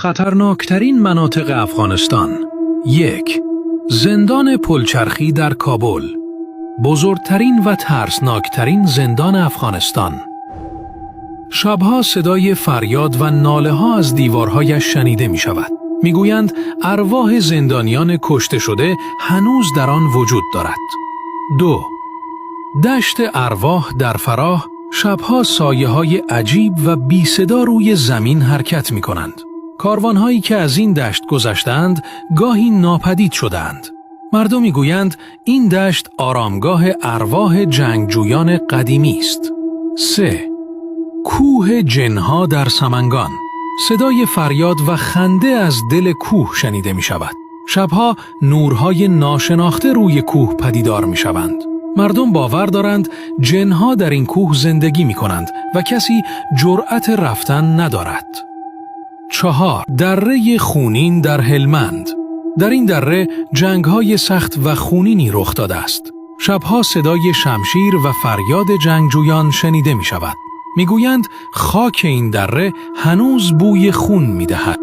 خطرناکترین مناطق افغانستان. 1. زندان پلچرخی در کابل، بزرگترین و ترسناکترین زندان افغانستان. شبها صدای فریاد و ناله ها از دیوارهایش شنیده می شود. می گویند ارواح زندانیان کشته شده هنوز در آن وجود دارد. 2. دشت ارواح در فراه، شبها سایه های عجیب و بی صدا روی زمین حرکت می کنند. کاروانهایی که از این دشت گذشتند گاهی ناپدید شدند. مردم می گویند این دشت آرامگاه ارواح جنگجویان قدیمی است. 3. کوه جنها در سمنگان، صدای فریاد و خنده از دل کوه شنیده می شود. شبها نورهای ناشناخته روی کوه پدیدار می شوند. مردم باور دارند جنها در این کوه زندگی می کنند و کسی جرأت رفتن ندارد. 4. دره خونین در هلمند. در این دره جنگ‌های سخت و خونینی رخ داده است. شبها صدای شمشیر و فریاد جنگجویان شنیده می شود. می گویند خاک این دره هنوز بوی خون می دهد.